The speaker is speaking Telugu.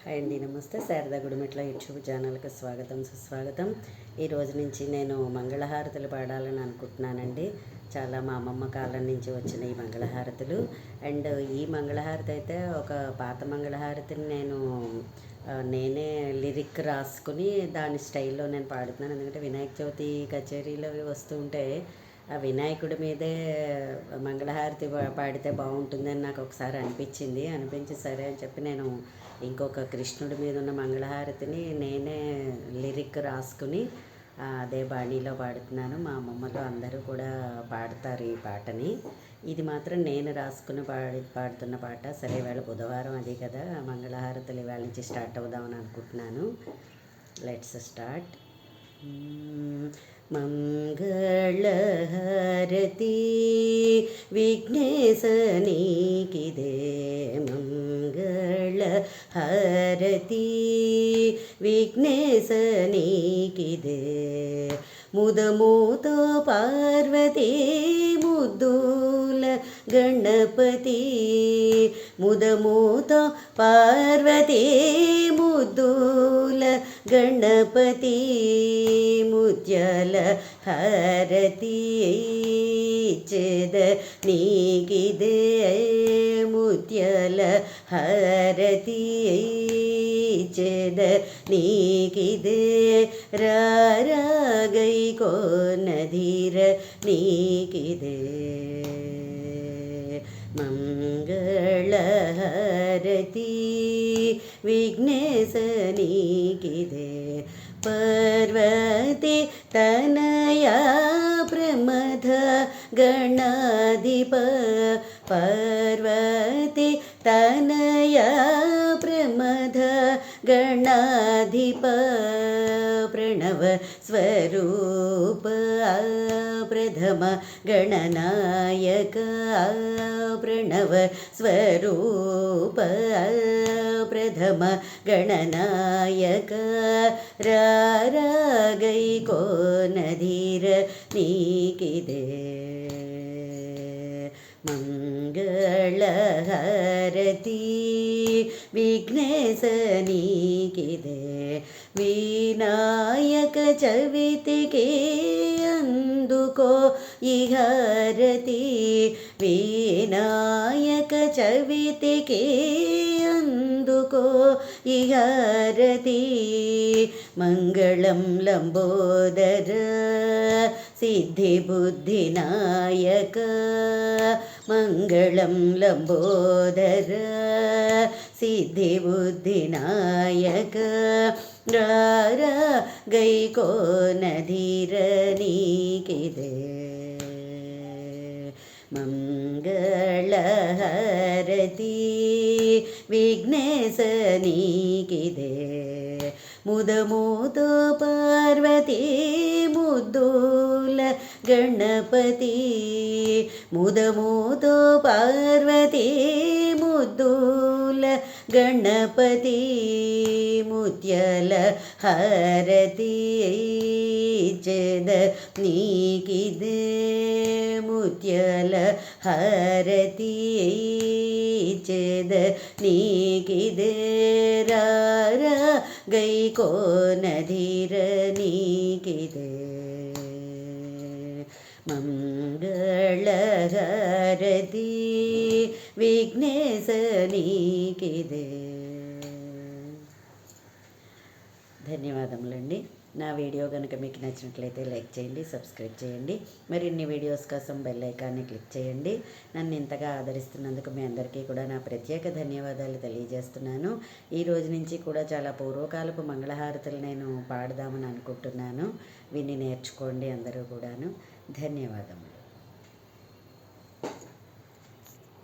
హాయ్ అండి, నమస్తే. శారదా గుడిమెట్ల యూట్యూబ్ ఛానల్కి స్వాగతం, సుస్వాగతం. ఈ రోజు నుంచి నేను మంగళహారతులు పాడాలని అనుకుంటున్నానండి. చాలా మా అమ్మమ్మ కాలం నుంచి వచ్చిన ఈ మంగళహారతులు. అండ్ ఈ మంగళహారతి అయితే ఒక పాత మంగళహారతిని నేనే లిరిక్ రాసుకుని దాని స్టైల్లో నేను పాడుతున్నాను. ఎందుకంటే వినాయక చవితి కచేరీలు అవి వస్తూ ఉంటే ఆ వినాయకుడి మీదే మంగళహారతి పాడితే బాగుంటుందని నాకు ఒకసారి అనిపించి సరే అని చెప్పి నేను ఇంకొక కృష్ణుడి మీద ఉన్న మంగళహారతిని నేనే లిరిక్ రాసుకుని అదే బాణీలో పాడుతున్నాను. మా అమ్మమ్మలో అందరూ కూడా పాడతారు ఈ పాటని. ఇది మాత్రం నేను రాసుకుని పాడుతున్న పాట. సరే, ఇవాళ బుధవారం అది కదా, మంగళహారతులు ఇవాళ నుంచి స్టార్ట్ అవుదామని అనుకుంటున్నాను. Let's start. మంగళహారతి విఘ్నేశ నీకిదే, మంగళహారతి విఘ్నేశ నీకిదే. ముదముతో పార్వతీ ముద్దుల గణపతి, ముదముతో పార్వతీ ముద్దుల గణపతి. ముత్యాల హారతి ఇచ్చేద నీకిదే, ముత్యాల హారతి ఇచ్చేద నీకిదే. రారాగై కోనధీర నీకిదే. మంగళహారతి విఘ్నేశ నీకిదే. పార్వతి తనయా ప్రమథ గణాధిప, పార్వతి తనయా ప్రమథ గణాధిప. ప్రణవ స్వరూప ప్రథమ గణనాయక, ప్రణవ స్వరూప ప్రథమ గణనాయక. రారాగై కోనధీర నీకిదే. మంగళహారతి విఘ్నేశ నీకిదే. వినాయక చవితికి అందుకో ఈ హారతి, వినాయక చవితికి అందుకో ఈ హారతి. మంగళం లంబోదర సిద్ధి బుద్ధి నాయక, మంగళం లంబోదర సిద్ధి బుద్ధి నాయక. రారాగై కోనధీర నీకిదే. మంగళహారతి విఘ్నేశ నీకిదే. ముదముతో పార్వతీ ముద్దుల గణపతి, ముదముతో పార్వతీ ముద్దుల గణపతి. ముత్యాల హారతి ఇచ్చేద నీకిదే, ముత్యాల హారతి ఇచ్చేద నీకిదే. రారాగై కోనధీర నీకిదే. మంగళహారతి విఘ్నేశ నీకిదే. ధన్యవాదములండి. నా వీడియో కనుక మీకు నచ్చినట్లయితే లైక్ చేయండి, సబ్స్క్రైబ్ చేయండి. మరిన్ని వీడియోస్ కోసం బెల్ ఐకాన్ని క్లిక్ చేయండి. నన్ను ఇంతగా ఆదరిస్తున్నందుకు మీ అందరికీ కూడా నా ప్రత్యేక ధన్యవాదాలు తెలియజేస్తున్నాను. ఈ రోజు నుంచి కూడా చాలా పూర్వకాలపు మంగళహారతులు నేను పాడదామని అనుకుంటున్నాను. విని నేర్చుకోండి అందరూ కూడాను. ధన్యవాదములు.